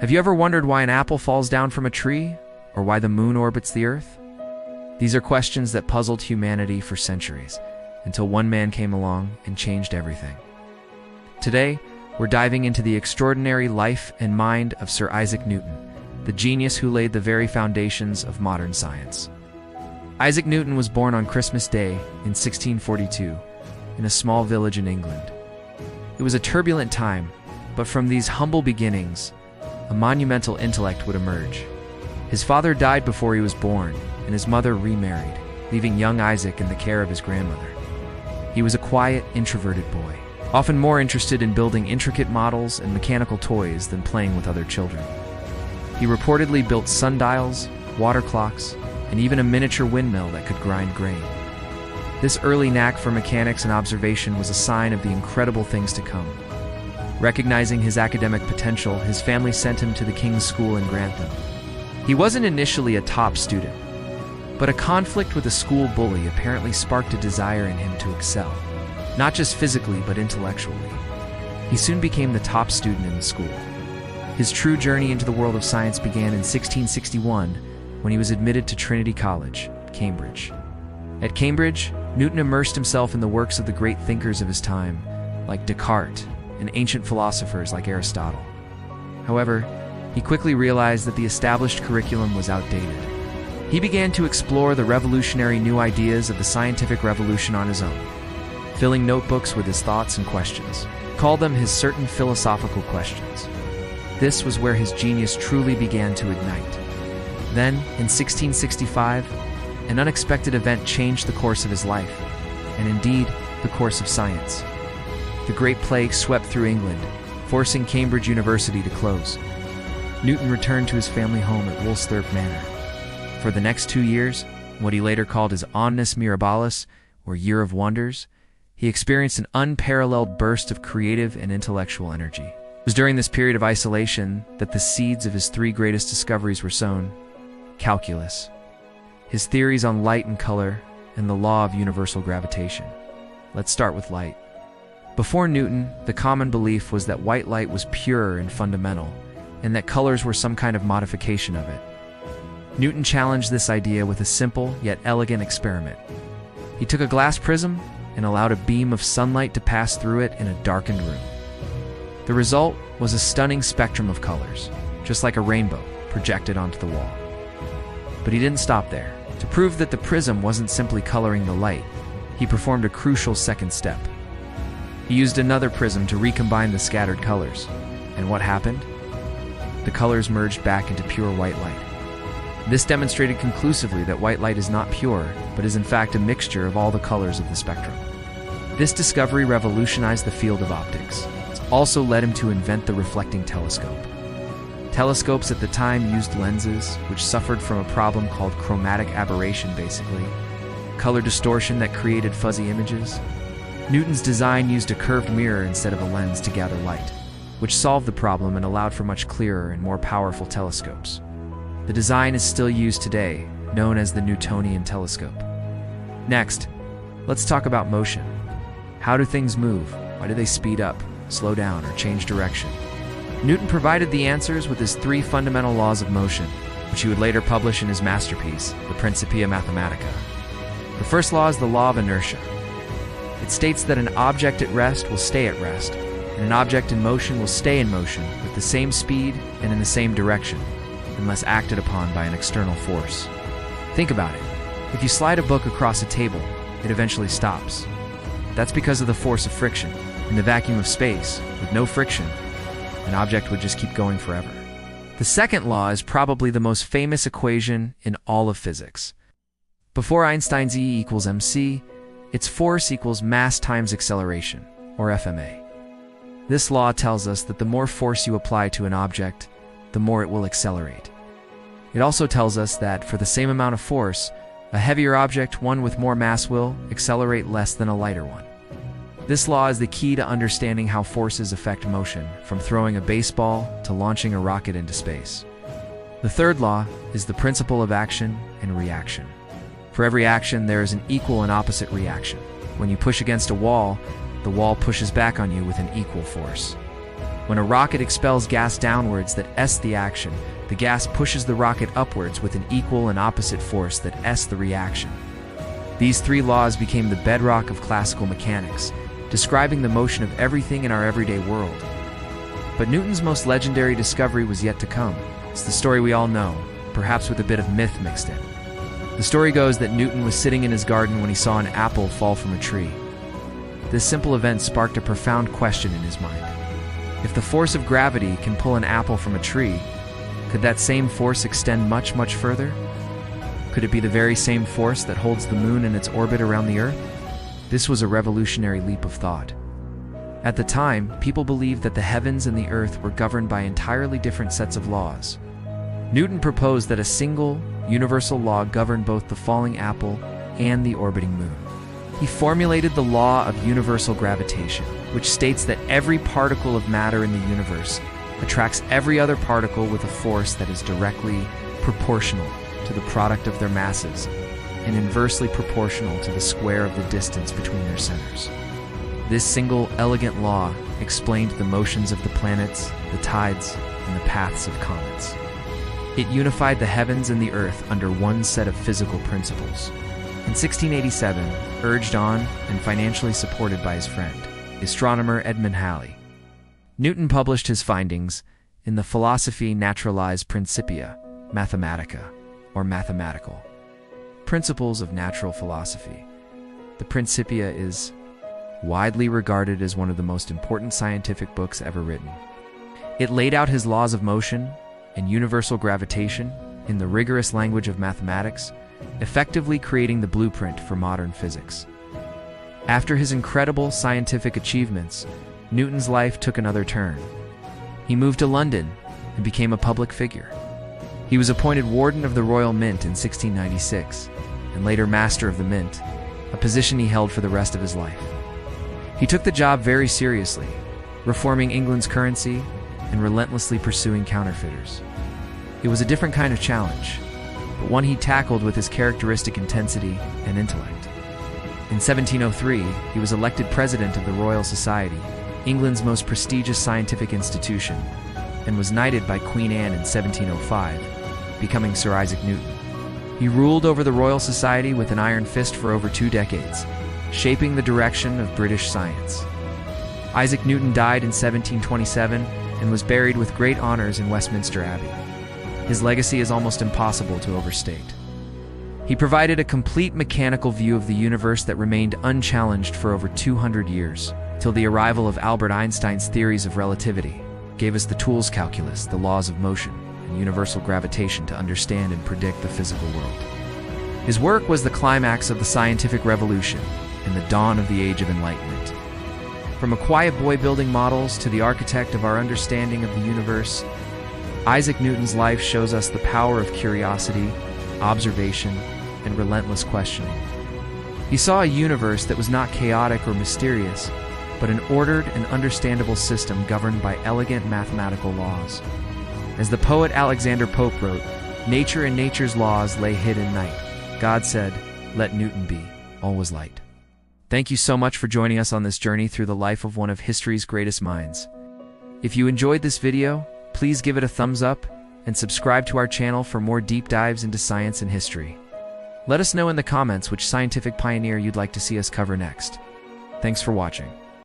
Have you ever wondered why an apple falls down from a tree, or why the moon orbits the Earth? These are questions that puzzled humanity for centuries, until one man came along and changed everything. Today, we're diving into the extraordinary life and mind of Sir Isaac Newton, the genius who laid the very foundations of modern science. Isaac Newton was born on Christmas Day in 1642 in a small village in England. It was a turbulent time, but from these humble beginnings, a monumental intellect would emerge. His father died before he was born, and his mother remarried, leaving young Isaac in the care of his grandmother. He was a quiet, introverted boy, often more interested in building intricate models and mechanical toys than playing with other children. He reportedly built sundials, water clocks, and even a miniature windmill that could grind grain. This early knack for mechanics and observation was a sign of the incredible things to come. Recognizing his academic potential, his family sent him to the King's School in Grantham. He wasn't initially a top student, but a conflict with a school bully apparently sparked a desire in him to excel, not just physically but intellectually. He soon became the top student in the school. His true journey into the world of science began in 1661 when he was admitted to Trinity College, Cambridge. At Cambridge, Newton immersed himself in the works of the great thinkers of his time, like Descartes, and ancient philosophers like Aristotle. However, he quickly realized that the established curriculum was outdated. He began to explore the revolutionary new ideas of the scientific revolution on his own, filling notebooks with his thoughts and questions. He called them his certain philosophical questions. This was where his genius truly began to ignite. Then, in 1665, an unexpected event changed the course of his life, and indeed, the course of science. The Great Plague swept through England, forcing Cambridge University to close. Newton returned to his family home at Woolsthorpe Manor. For the next 2 years, what he later called his Annus Mirabilis, or Year of Wonders, he experienced an unparalleled burst of creative and intellectual energy. It was during this period of isolation that the seeds of his 3 greatest discoveries were sown: calculus, his theories on light and color, and the law of universal gravitation. Let's start with light. Before Newton, the common belief was that white light was pure and fundamental, and that colors were some kind of modification of it. Newton challenged this idea with a simple yet elegant experiment. He took a glass prism and allowed a beam of sunlight to pass through it in a darkened room. The result was a stunning spectrum of colors, just like a rainbow projected onto the wall. But he didn't stop there. To prove that the prism wasn't simply coloring the light, he performed a crucial second step. He used another prism to recombine the scattered colors. And what happened? The colors merged back into pure white light. This demonstrated conclusively that white light is not pure, but is in fact a mixture of all the colors of the spectrum. This discovery revolutionized the field of optics. It also led him to invent the reflecting telescope. Telescopes at the time used lenses, which suffered from a problem called chromatic aberration, basically, color distortion that created fuzzy images. Newton's design used a curved mirror instead of a lens to gather light, which solved the problem and allowed for much clearer and more powerful telescopes. The design is still used today, known as the Newtonian telescope. Next, let's talk about motion. How do things move? Why do they speed up, slow down, or change direction? Newton provided the answers with his 3 fundamental laws of motion, which he would later publish in his masterpiece, the Principia Mathematica. The first law is the law of inertia. It states that an object at rest will stay at rest, and an object in motion will stay in motion with the same speed and in the same direction, unless acted upon by an external force. Think about it. If you slide a book across a table, it eventually stops. That's because of the force of friction. In the vacuum of space, with no friction, an object would just keep going forever. The second law is probably the most famous equation in all of physics. Before Einstein's E equals mc, its force equals mass times acceleration, or FMA. This law tells us that the more force you apply to an object, the more it will accelerate. It also tells us that for the same amount of force, a heavier object, one with more mass, will accelerate less than a lighter one. This law is the key to understanding how forces affect motion, from throwing a baseball to launching a rocket into space. The third law is the principle of action and reaction. For every action, there is an equal and opposite reaction. When you push against a wall, the wall pushes back on you with an equal force. When a rocket expels gas downwards that S the action, the gas pushes the rocket upwards with an equal and opposite force that S the reaction. These three laws became the bedrock of classical mechanics, describing the motion of everything in our everyday world. But Newton's most legendary discovery was yet to come. It's the story we all know, perhaps with a bit of myth mixed in. The story goes that Newton was sitting in his garden when he saw an apple fall from a tree. This simple event sparked a profound question in his mind. If the force of gravity can pull an apple from a tree, could that same force extend much, much further? Could it be the very same force that holds the moon in its orbit around the Earth? This was a revolutionary leap of thought. At the time, people believed that the heavens and the Earth were governed by entirely different sets of laws. Newton proposed that a single, universal law governed both the falling apple and the orbiting moon. He formulated the law of universal gravitation, which states that every particle of matter in the universe attracts every other particle with a force that is directly proportional to the product of their masses and inversely proportional to the square of the distance between their centers. This single, elegant law explained the motions of the planets, the tides, and the paths of comets. It unified the heavens and the earth under one set of physical principles. In 1687, urged on and financially supported by his friend, astronomer Edmund Halley, Newton published his findings in the Philosophiae Naturalis Principia Mathematica, or Mathematical Principles of Natural Philosophy. The Principia is widely regarded as one of the most important scientific books ever written. It laid out his laws of motion and universal gravitation in the rigorous language of mathematics, effectively creating the blueprint for modern physics. After his incredible scientific achievements, Newton's life took another turn. He moved to London and became a public figure. He was appointed Warden of the Royal Mint in 1696, and later Master of the Mint, a position he held for the rest of his life. He took the job very seriously, reforming England's currency and relentlessly pursuing counterfeiters. It was a different kind of challenge, but one he tackled with his characteristic intensity and intellect. In 1703, he was elected President of the Royal Society, England's most prestigious scientific institution, and was knighted by Queen Anne in 1705, becoming Sir Isaac Newton. He ruled over the Royal Society with an iron fist for over 2 decades, shaping the direction of British science. Isaac Newton died in 1727 and was buried with great honors in Westminster Abbey. His legacy is almost impossible to overstate. He provided a complete mechanical view of the universe that remained unchallenged for over 200 years, till the arrival of Albert Einstein's theories of relativity gave us the tools calculus, the laws of motion, and universal gravitation to understand and predict the physical world. His work was the climax of the scientific revolution and the dawn of the Age of Enlightenment. From a quiet boy building models to the architect of our understanding of the universe, Isaac Newton's life shows us the power of curiosity, observation, and relentless questioning. He saw a universe that was not chaotic or mysterious, but an ordered and understandable system governed by elegant mathematical laws. As the poet Alexander Pope wrote, "Nature and nature's laws lay hid in night. God said, 'Let Newton be.' All was light." Thank you so much for joining us on this journey through the life of one of history's greatest minds. If you enjoyed this video, please give it a thumbs up and subscribe to our channel for more deep dives into science and history. Let us know in the comments which scientific pioneer you'd like to see us cover next. Thanks for watching.